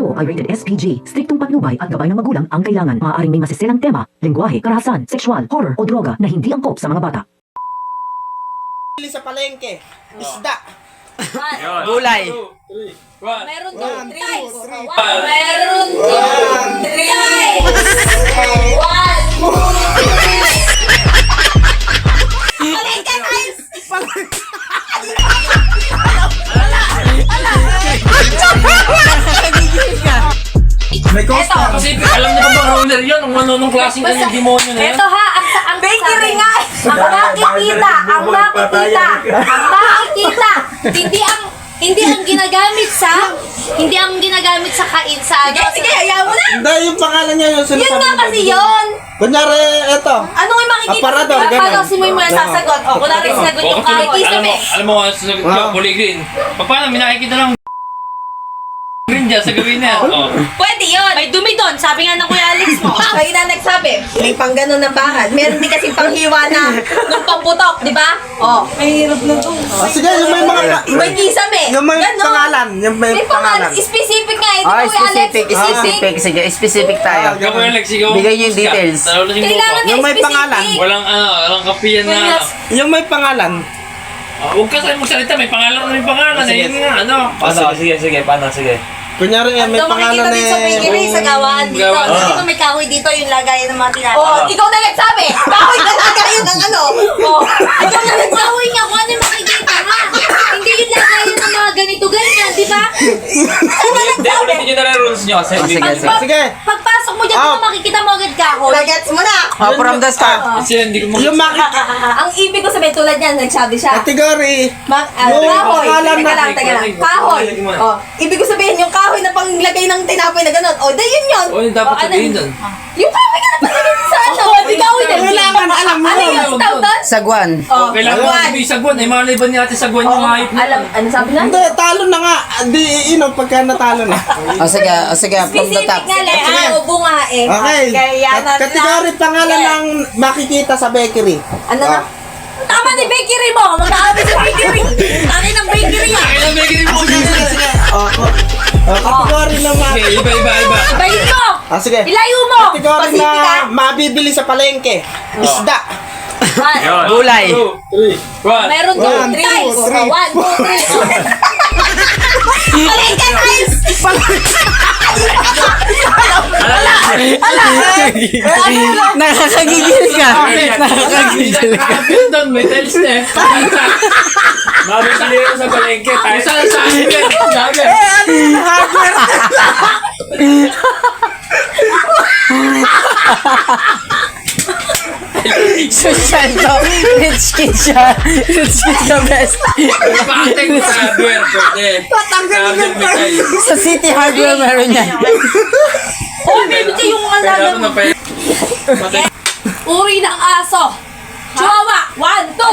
Ito ay rated SPG. Striktong patnubay at gabay ng magulang ang kailangan. Maaaring may masiselang tema, lengguwahe, karahasan, sexual, horror o droga na hindi angkop sa mga bata. Sa palengke, isda. Gulay. Meron doon, 3. Meron Meron doon, 3. Palengke, guys! May costa. Kasi alam niyo ba bang roller yun? Ang manunong klaseng kanyang demonyo na yun? Ito ha, ang bakery nga, ang makikita, hindi ang ginagamit sa kain sa ano. Sige, ayaw mo na! Hindi, yung pangalan niya yung sinasabi. Yun nga kasi yun! Kunyari, eto. Anong yung makikita? Aparador, ganun. Paano si mo yung sasagot? O, kunwari sinagot yung kahit Alam mo, alam mo, sinagot ko, kulay green. Paano, may nakikita lang green dyan sa gawin niya. Pwede yun! May dumi doon, sabi nga ng Kuya Alex mo. Kaya na nagsabi, may pang ganun na bakal. Meron din kasi panghiwa na nung pamputok, di ba? Oh. Ay, hirap na to. Sige, yung may mga... May kisame. Yung may Ganon. pangalan. Yung may May pangalan. Specific nga eh. Di ba, Kuya Alex? Specific. Sige, specific tayo. Ikaw mo Alex, ikaw. Bigay niyo yung details. Kailangan Yung nga may specific. pangalan. Walang kapiyan na... Yung may pangalan. Huwag ka sa'yo magsalita, may pangalan na may pangalan. Ayun nga, ano. Sige, paano, sige. Kunyari, may Ito pangalan makikita din sa bakery, sa gawaan dito. Gawaan. Dito may kahoy dito, yung lagayan ng mga tinatawag. Oh, ikaw na nagsabi! Kahoy na lagayan ng ano? Oh, ikaw na nagsahoy nga kung ano yung makikita ha? Hindi yung lagayan ng mga ganito-ganyan, di ba? Hindi, ulitin nyo na lang rules nyo. Kasi Sige, sige. Sige. Pagpasok mo dyan, di ba makikita mo agad kahoy? Lagats mo na! From the start. Kasi hindi ko Yung Ang ibig ko sabihin, tulad yan, nagsabi siya. category. Kahoy. pangalan Teka lang. Kahoy. Oh, ibig ko sabihin, yung kahoy na panglagay ng tinapay na gano'n. Oh, yun yun. O, yung dapat sabihin doon. Yung kahoy ka na palagay sa ano. Di kahoy na. Kailangan alam mo. Ano yung tawag doon? Sagwan. Oh, Kailangan mo sabihin sagwan. Ay, mga liban ni ate sagwan yung hayop na. Alam, ano sabi na? Hindi, talo na nga. Di, pagka natalo na. Sige, from the Specific top. nga lang. O, bunga eh. Okay. Kaya na. Category pangalan ng makikita sa bakery. Ano na? Tama ni bakery mo. Mag-aabi sa bakery. Tangin ng bakery yan. Kaya bigyan mo siya. Category ng Okay, iba. Ibayin mo. sige. Ilayo mo. Category Specific na ah. mabibili sa palengke. Isda. Gulay. 2, 3, 1. Meron doon. 3. 1, 2, 3. Palengke guys. Nakakagigil ka. Nakakagigil ka. Doon, may tiles na eh. mabibili ko sa palengke. Saan sa akin eh. Sabi. Social to. Rich kid siya. Rich kid ka best. Pakateng mo sa hardware. Pwede. Hardware may tiles. Sa City Hardware meron yan. Oh, baby, ito yung mga Kailangan lalang. na pa Uri ng aso. Chihuahua. 1, 2.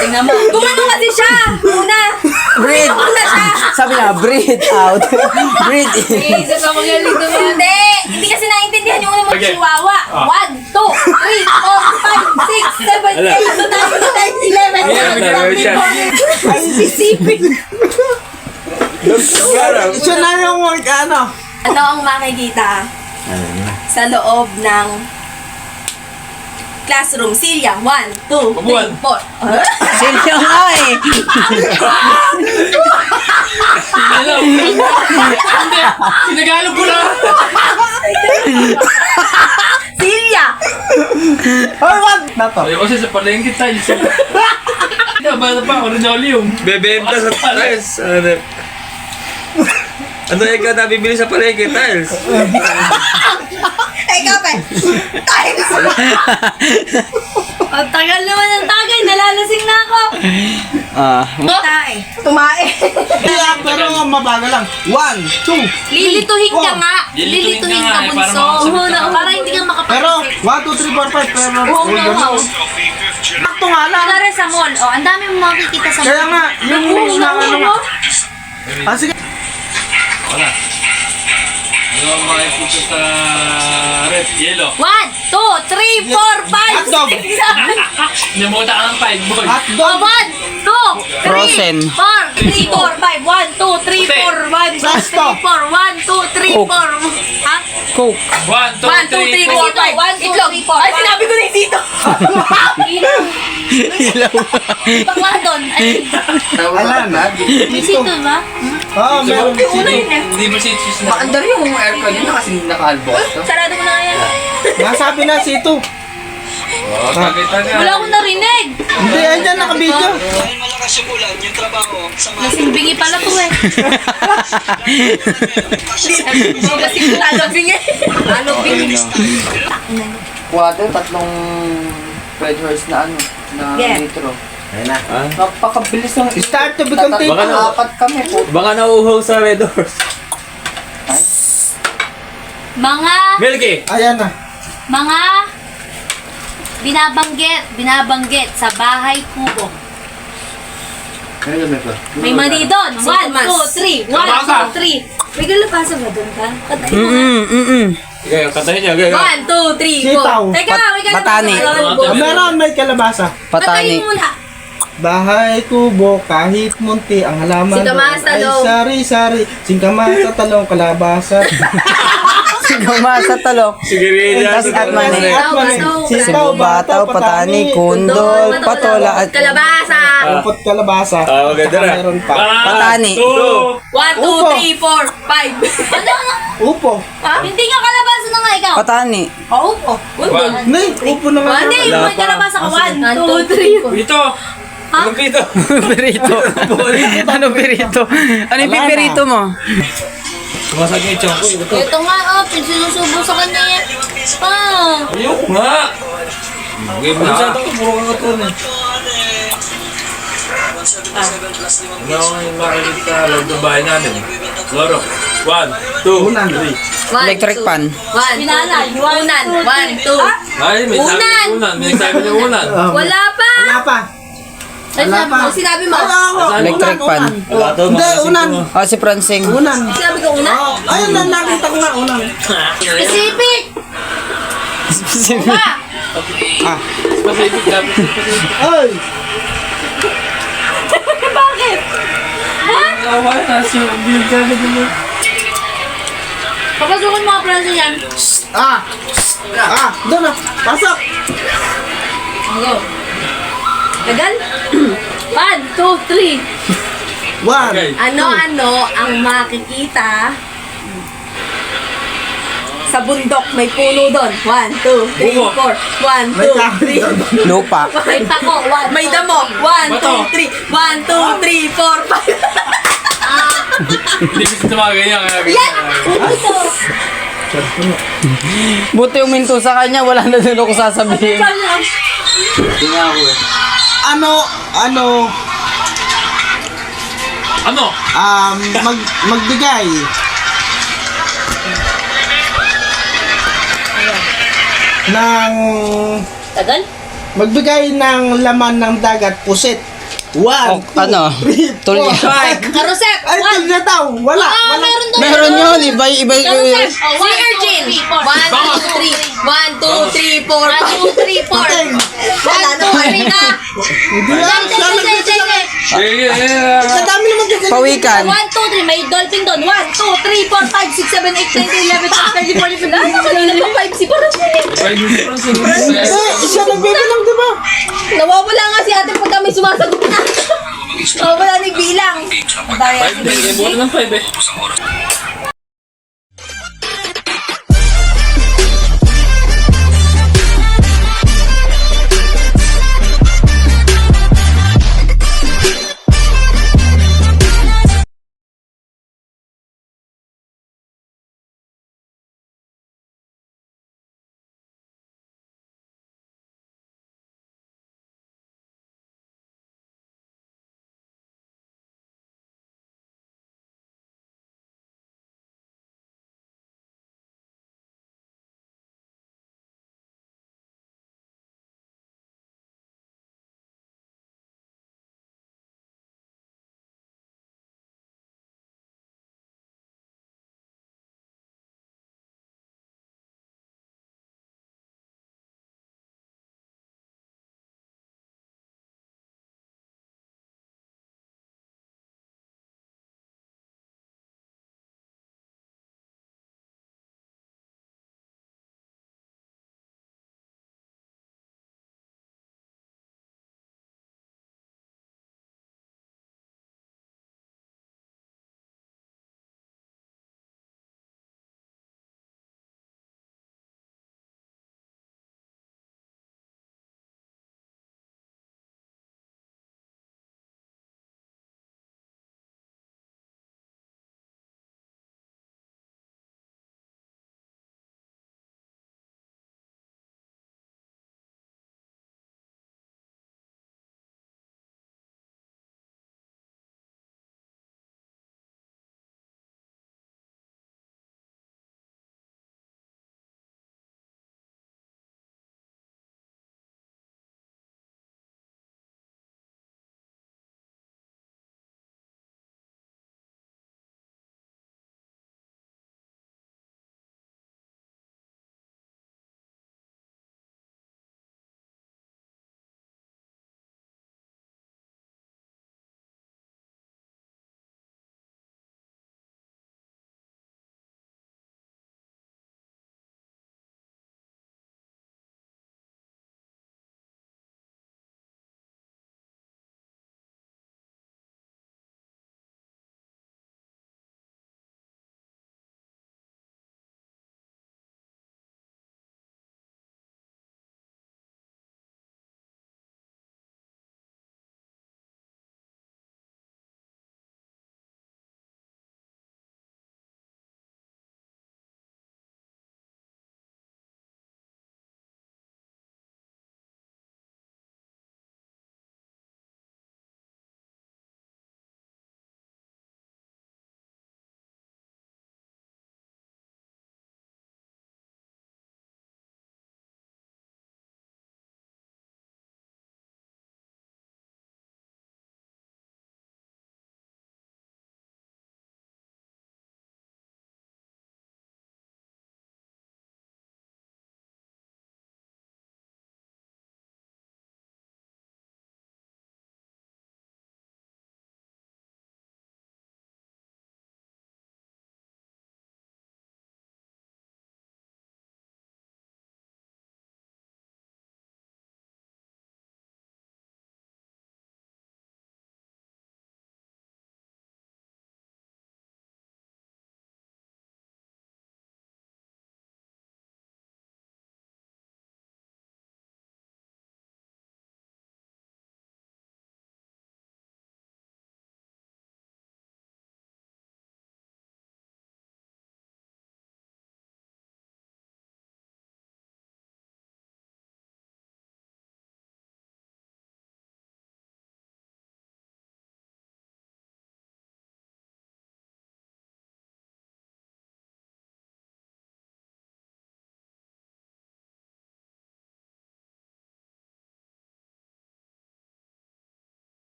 Tingnan mo. Gumano kasi siya. Una. Breathe. Una siya. Sabi na, breathe out. Breathe in. Isa pa magaling dumindi. Hindi kasi naintindihan yung una mo Okay. chihuahua. 1, 2, 3, 4, 5, 6, 7, 8, 9, 10, 11, 12, 13, 14, 15, 16, 17. Siya na yung ano. Ano ang makikita sa loob ng classroom? Silya. 1, 2, 3, 4. Silya nga eh. Sinagalog ko lang. Silya. Hoy, wag na to. Ay, kasi sa palengke tiles. Bata pa, originalium. Bebenta sa tiles. Ano ikaw nabibili sa palengke? Tiles. Ikaw pa. Tiles. Ang tagal naman ng tagay. Nalalasing na ako. Tumae. Kaya, pero mabagal lang. 1, 2. Lilituhin ka nga. Lilituhin Lilituhin ka ka, nga eh, bunso. Para hindi ka Pero, makapag-isip. 1, 2, 3, 4, 5. Pero, Wow. sakto nga lang. Kunwari sa mall, ang dami mo makikita sa mall. Kaya nga, yung mga ano nga. Sige. Ano ang makikita sa red? Yellow. 1, 2, 3, 4, 5, Hotdog. 6, 7. Nimuta ka ng 5 boy. Hotdog. 1, 2, 3, Frozen. 4, 3, 4, 5. 1, 2, 3, 4, 1, 2, 3, 4. 1, 2, 3, 4. Ha? Coke. 1, 2, 1, 2, 3, 4, 5. Itlog. Ay, sinabi ko na yung dito. Ilaw. Ilaw. Bakla doon. Ay, Wala na. may sito ba? Oo, meron. Hindi ba si Sis na? Andar yung aircon yun kasi naka-unbox to. Sarado mo na kaya. Nasabi na si Ito. Oo, tagay-tagay. Wala akong narinig. Hindi, ayan nakabidyo. Nasimbingi pala to eh. Lasing talobing eh. Talobing. Water, tatlong red horse na ano, na Yeah. litro. Ayan na. Napakabilis ng Start to become tape. Apat kami po. Baka nauuhaw sa Red Horse. Mga Milky! Ayan na. binabanggit sa bahay kubo. May mali doon. 1, 2, 3. 1, 2, 3. May galapasa ba doon ka? Patayin mo nga. Okay, katayin niya. Okay, 1, 2, 3, 4. Sitaw. Teka, may galapasa. Batani. Meron, may kalabasa. Patayin mo muna. Bahay kubo, kahit munti ang halaman Singkamas, doon ay talong. sari-sari. Singkamas sa talong, kalabasa. Sigama sa talok. Sigarilyas. Tas at mani. At mani. Sibo, bataw, patani, kundol, patola, at Kalabasa. Upot kalabasa. Ah, maganda Saka na. meron pa. Patani. 2. 1, 2, 3, 4, 5. Ano? Upo. Hindi nga kalabasa na nga ikaw. Patani. Upo. Nay, upo na nga. Hindi, Wala may pa. kalabasa ka. 1, 2, 3. Dito. Anong pito? Pirito. Ano pirito? Ano yung pipirito mo? Sumasag niya yung chunk ko. Ito nga, sinusubo sa kanya yan. Ayoko nga. Game na. Sa ito, puro ka katun eh. Hindi ako ngayon makinig sa loob ng bahay namin. Loro. 1, 2, 3. Electric pan. 1, Pinalay. Unan. 1, 2. Ay, may sabi Unan. ng unan. May nagsabi ng unan. Wala pa. Wala pa. Ano sinabi mo? Electric pan. Wala to. Hindi, unan. Oh, si Francing. Unan. Sinabi ko una? Ayun na, nakita ko nga unan. Specific. Ba? Specific dapat. Ay! Bakit? Ha? Awa na siya. Binigyan mo. Papasukin mo ang pransa yan. Doon na. Pasok! Go. Tagal? 1, 2, 3. One. Okay. Ano-ano ang makikita sa bundok? May puno doon. 1, 2, 3, 4. 1, May kahoy 2, 3. doon. Lupa. May pako. 1, May damo. 1, 2, 3. 1, 2, 3, 4, 5. Hindi ko siya mga ganyan. Kaya Yan! Ito. Buti uminto sa kanya, wala na din ako sasabihin. Hindi nga ako eh. Ano? Magbigay ng Tagal? magbigay ng laman ng dagat pusit. 1, 2, Oh, ano? 3, 4, Tulya. 5. Karusep! Ay, tulya daw. Wala. Wala. Meron doon. Meron yun, iba. Karusep! Si Urgin! 1, 2, 3. 1, 2, 3, 4. 1, 2, 3, 4. Patay. 1, 2, 3 na! Hindi lang. Sana Sige. Sa dami naman dyan. Pawikan. 1, 2, 3. May dolphin doon. 1, 2, 3, 4, 5, 6, 7, 8, 9, 10, 11, 12, 13, 14, 15. Ano? Kanina pa 5 si parang Siya nagbibilang, di ba? nawawala nga si ate pagka may sumasagot na. Nawawala ni bilang. Ang daya. 5 din. Buwan ng 5 eh.